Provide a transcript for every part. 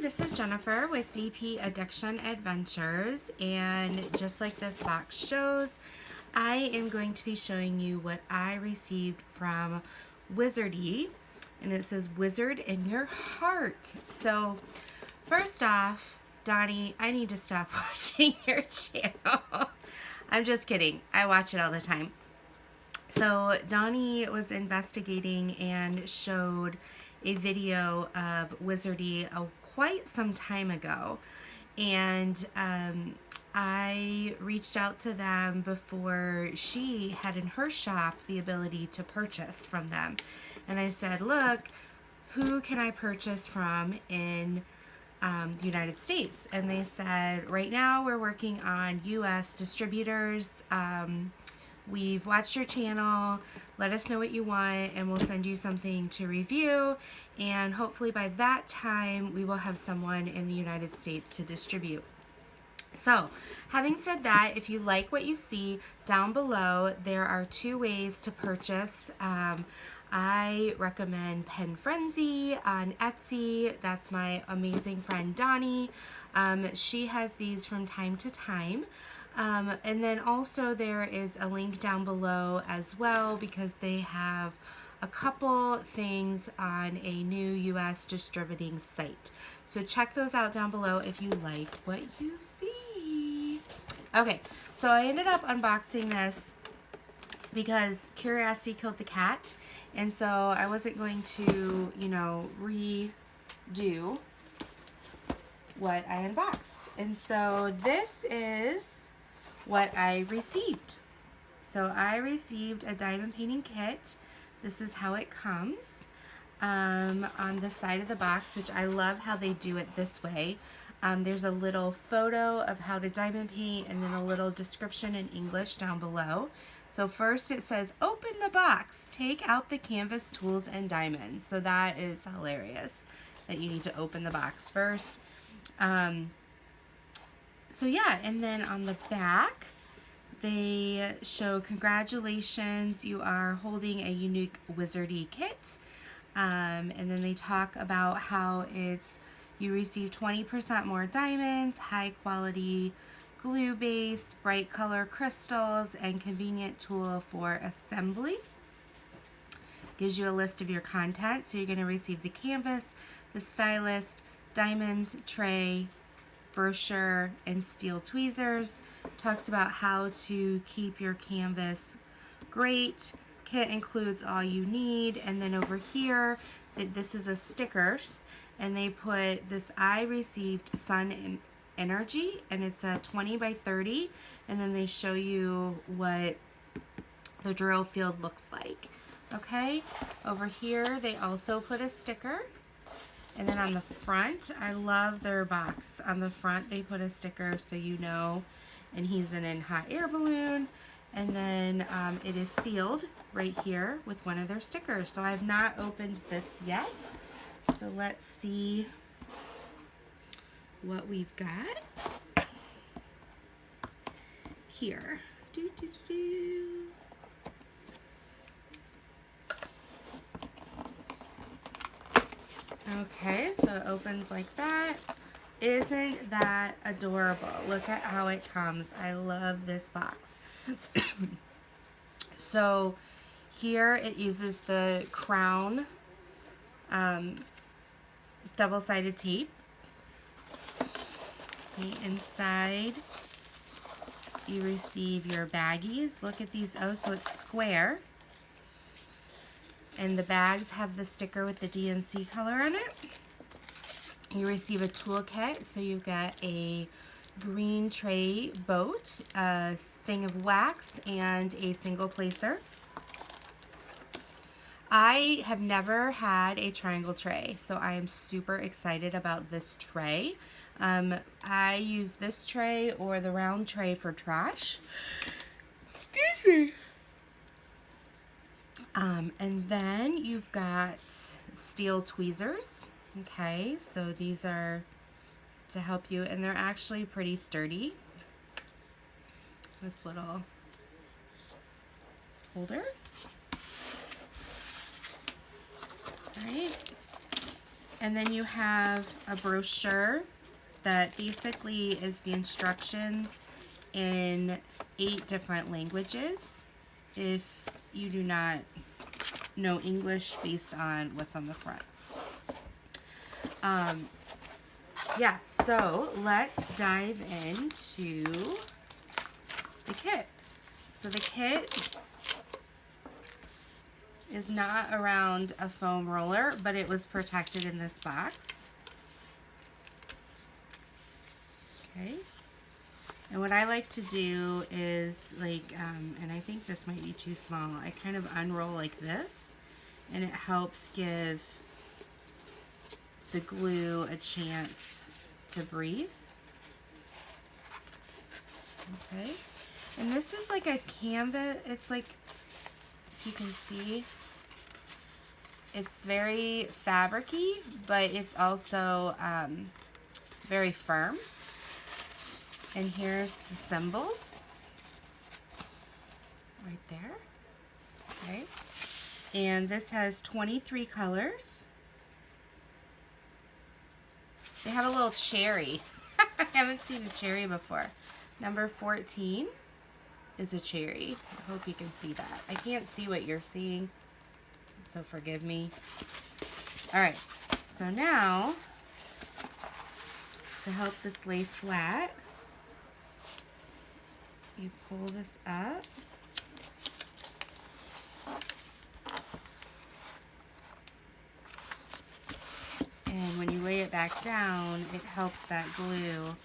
this is Jennifer with DP Addiction Adventures, and just like this box shows, I am going to be showing you what I received from Wizardy, and it says Wizard in Your Heart. So first off, Donnie, I need to stop watching your channel. I'm just kidding. I watch it all the time. So Donnie was investigating and showed a video of Wizardy quite some time ago, and I reached out to them before she had in her shop the ability to purchase from them, and I said, look, who can I purchase from in the United States? And they said, right now we're working on US distributors. We've watched your channel, let us know what you want, and we'll send you something to review, and hopefully by that time we will have someone in the United States to distribute. So, having said that, if you like what you see down below, there are two ways to purchase. I recommend DrillPenFrenzy on Etsy. That's my amazing friend Donnie. She has these from time to time. And then also there is a link down below as well, because they have a couple things on a new US distributing site. So check those out down below if you like what you see. Okay, so I ended up unboxing this because curiosity killed the cat, and so I wasn't going to, you know, redo what I unboxed. And so this is what I received. So I received a diamond painting kit. This is how it comes on the side of the box, which I love how they do it this way. There's a little photo of how to diamond paint and then a little description in English down below. So first it says, open the box, take out the canvas, tools, and diamonds. So that is hilarious that you need to open the box first. So yeah, and then on the back, they show congratulations, you are holding a unique Wizardy kit. And then they talk about how you receive 20% more diamonds, high quality glue base, bright color crystals, and convenient tool for assembly. Gives you a list of your content. So you're going to receive the canvas, the stylist, diamonds, tray, brochure, and steel tweezers. Talks about how to keep your canvas great. Kit includes all you need. And then over here, this is a stickers, and they put this I received sun energy, and it's a 20 by 30, and then they show you what the drill field looks like. Okay, over here they also put a sticker. And then on the front, I love their box. On the front, they put a sticker so you know, and he's in a hot air balloon. And then it is sealed right here with one of their stickers. So I have not opened this yet. So let's see what we've got here. Okay, so it opens like that. Isn't that adorable? Look at how it comes. I love this box. So here it uses the crown double-sided tape. Okay, inside you receive your baggies. Look at these. Oh, so it's square. And the bags have the sticker with the DNC color on it. You receive a toolkit, so you've got a green tray boat, a thing of wax, and a single placer. I have never had a triangle tray, so I am super excited about this tray. I use this tray or the round tray for trash. Excuse me. And then you've got steel tweezers. Okay, so these are to help you, and they're actually pretty sturdy. This little holder. Right? And then you have a brochure that basically is the instructions in 8 different languages if you do not know English based on what's on the front. Yeah, so let's dive into the kit. So the kit is not around a foam roller, but it was protected in this box. Okay. And what I like to do is like, and I think this might be too small, I kind of unroll like this, and it helps give the glue a chance to breathe. Okay. And this is like a canvas, it's like, if you can see, it's very fabric-y, but it's also very firm. And here's the symbols right there. Okay. And this has 23 colors. They have a little cherry. I haven't seen a cherry before. Number 14 is a cherry. I hope you can see that. I can't see what you're seeing, so forgive me. All right, so now to help this lay flat, you pull this up. And when you lay it back down, it helps that glue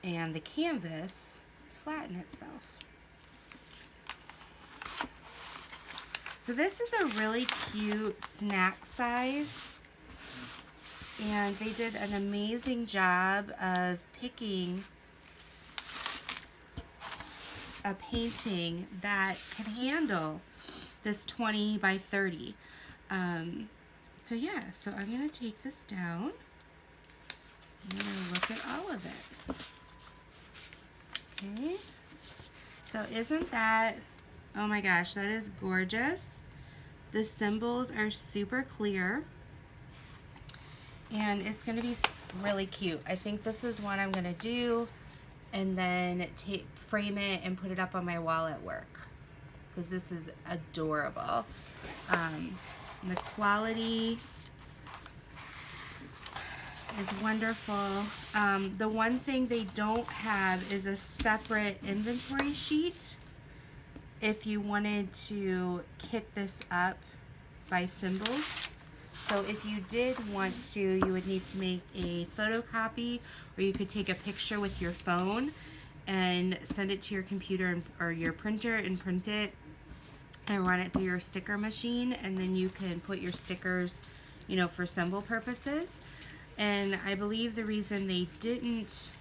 and the canvas flatten itself. So this is a really cute snack size, and they did an amazing job of picking a painting that can handle this 20 by 30. So yeah, so I'm going to take this down. I'm going to look at all of it. Okay. So isn't that, oh my gosh, that is gorgeous. The symbols are super clear. And it's going to be really cute. I think this is one I'm going to do and then frame it and put it up on my wall at work, because this is adorable. The quality is wonderful. The one thing they don't have is a separate inventory sheet if you wanted to kit this up by symbols. So if you did want to, you would need to make a photocopy, or you could take a picture with your phone and send it to your computer or your printer and print it and run it through your sticker machine, and then you can put your stickers, you know, for symbol purposes. And I believe the reason they didn't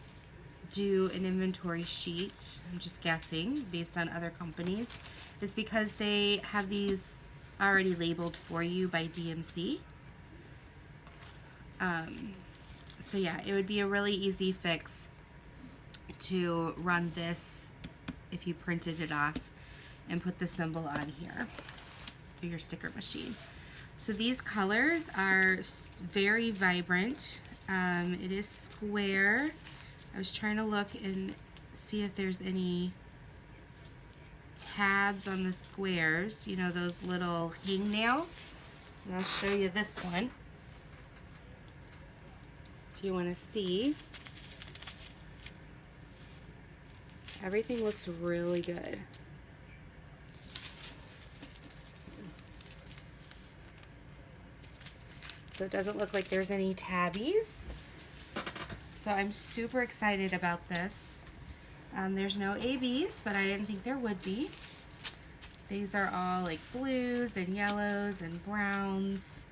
do an inventory sheet, I'm just guessing based on other companies, is because they have these already labeled for you by DMC. So yeah, it would be a really easy fix to run this if you printed it off and put the symbol on here through your sticker machine. So these colors are very vibrant. It is square. I was trying to look and see if there's any tabs on the squares, you know, those little hangnails. And I'll show you this one if you want to see. Everything looks really good. So it doesn't look like there's any tabbies. So I'm super excited about this. There's no ABs, but I didn't think there would be. These are all like blues and yellows and browns.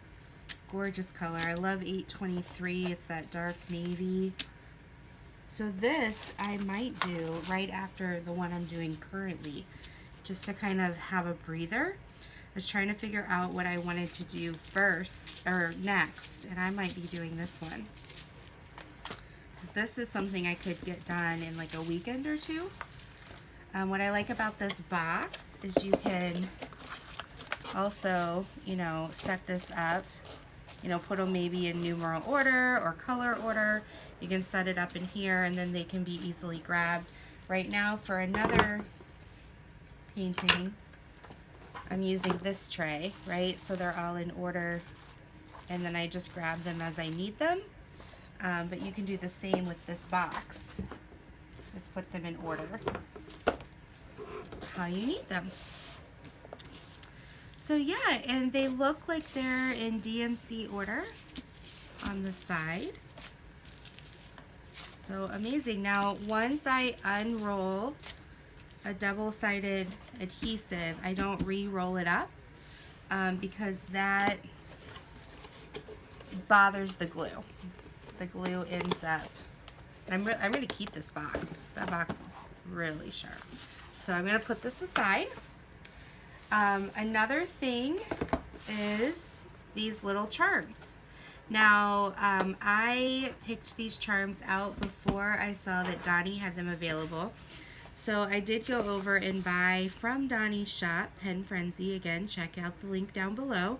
Gorgeous color. I love 823. It's that dark navy. So this I might do right after the one I'm doing currently, just to kind of have a breather. I was trying to figure out what I wanted to do first or next, and I might be doing this one, because this is something I could get done in like a weekend or two. What I like about this box is you can also, you know, set this up you know, put them maybe in numeral order or color order. You can set it up in here and then they can be easily grabbed. Right now for another painting, I'm using this tray, right? So they're all in order and then I just grab them as I need them. But you can do the same with this box. Just put them in order how you need them. So yeah, and they look like they're in DMC order on the side. So amazing. Now, once I unroll a double-sided adhesive, I don't re-roll it up because that bothers the glue. The glue ends up. I'm going to keep this box. That box is really sharp. So I'm going to put this aside. Another thing is these little charms. Now, I picked these charms out before I saw that Donnie had them available. So I did go over and buy from Donnie's shop, DrillPenFrenzy. Again, check out the link down below.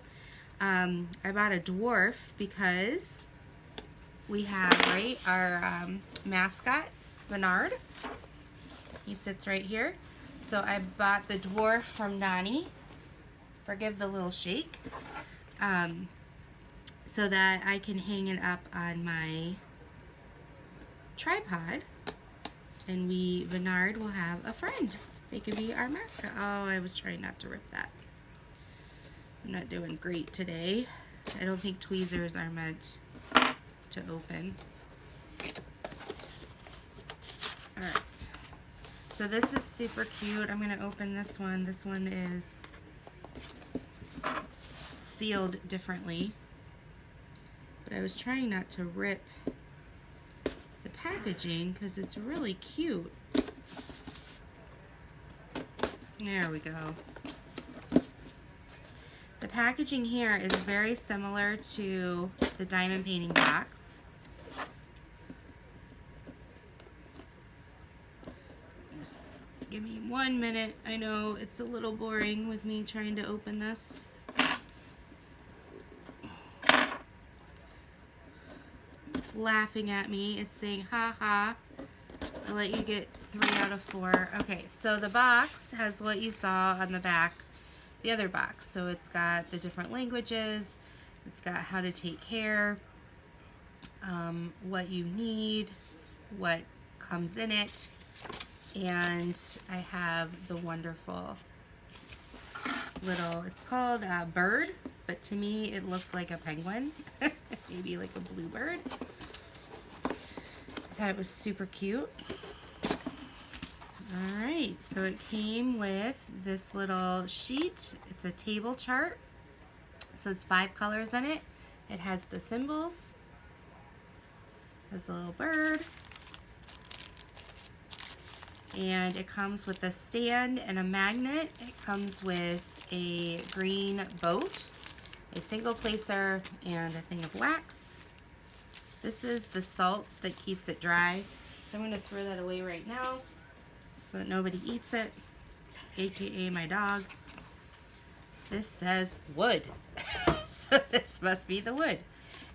I bought a dwarf because we have, right, our mascot, Bernard. He sits right here. So I bought the dwarf from Donnie. Forgive the little shake. So that I can hang it up on my tripod. And Bernard will have a friend. They could be our mascot. Oh, I was trying not to rip that. I'm not doing great today. I don't think tweezers are meant to open. Alright. So this is super cute. I'm going to open this one. This one is sealed differently. But I was trying not to rip the packaging because it's really cute. There we go. The packaging here is very similar to the diamond painting box. Just give me 1 minute. I know it's a little boring with me trying to open this. It's laughing at me. It's saying, ha ha. I'll let you get 3 out of 4. Okay, so the box has what you saw on the back, the other box. So it's got the different languages. It's got how to take care, what you need, what comes in it. And I have the wonderful little, it's called a bird, but to me it looked like a penguin. Maybe like a bluebird. I thought it was super cute. Alright, so it came with this little sheet. It's a table chart. It says 5 colors in it. It has the symbols. There's a little bird. And it comes with a stand and a magnet. It comes with a green boat, a single placer, and a thing of wax. This is the salt that keeps it dry. So I'm going to throw that away right now so that nobody eats it, aka my dog. This says wood. So this must be the wood.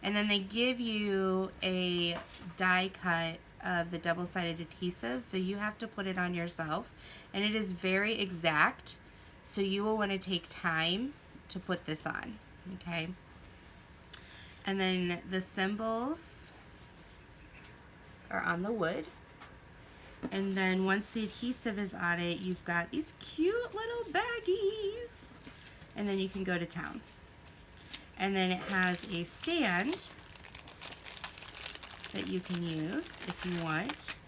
And then they give you a die cut of the double-sided adhesive, so you have to put it on yourself. And it is very exact, so you will want to take time to put this on, okay? And then the symbols are on the wood. And then once the adhesive is on it, you've got these cute little baggies. And then you can go to town. And then it has a stand that you can use if you want.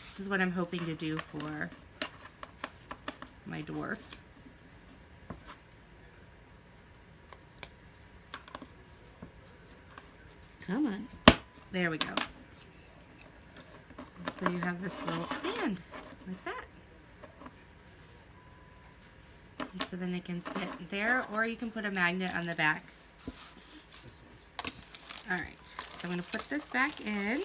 This is what I'm hoping to do for my dwarf. Come on. There we go. So you have this little stand like that. And so then it can sit there, or you can put a magnet on the back. Alright, so I'm going to put this back in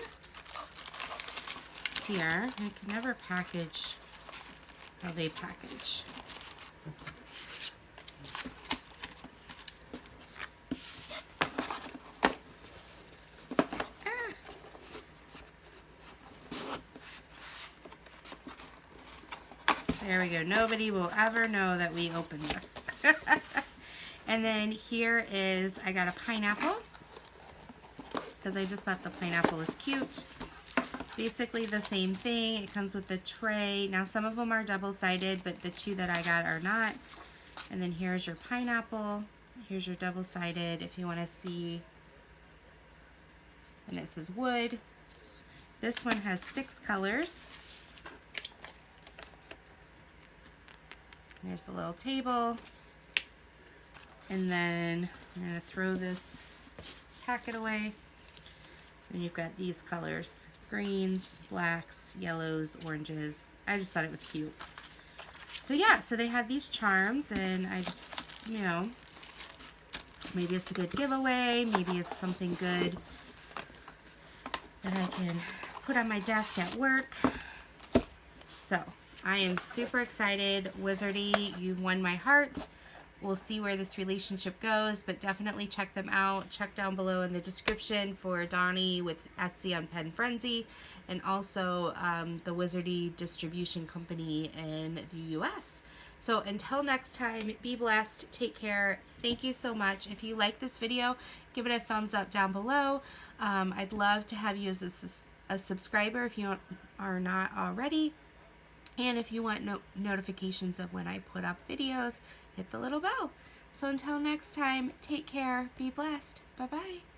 here. I can never package how they package. There we go. Nobody will ever know that we opened this. And then here is, I got a pineapple because I just thought the pineapple was cute. Basically the same thing. It comes with the tray. Now some of them are double-sided, but the two that I got are not. And then here's your pineapple. Here's your double-sided if you want to see. And it says wood. This one has 6 colors. There's the little table. And then I'm going to throw this packet away. And you've got these colors. Greens, blacks, yellows, oranges. I just thought it was cute. So yeah, so they had these charms, and I just, you know, maybe it's a good giveaway. Maybe it's something good that I can put on my desk at work. So I am super excited. Wizardy, you've won my heart. We'll see where this relationship goes, but definitely check them out. Check down below in the description for Donnie with Etsy on DrillPenFrenzy, and also the Wizardy distribution company in the US. So until next time, be blessed, take care, thank you so much. If you like this video, give it a thumbs up down below. I'd love to have you as a subscriber if you are not already. And if you want notifications of when I put up videos, hit the little bell. So until next time, take care, be blessed, bye-bye.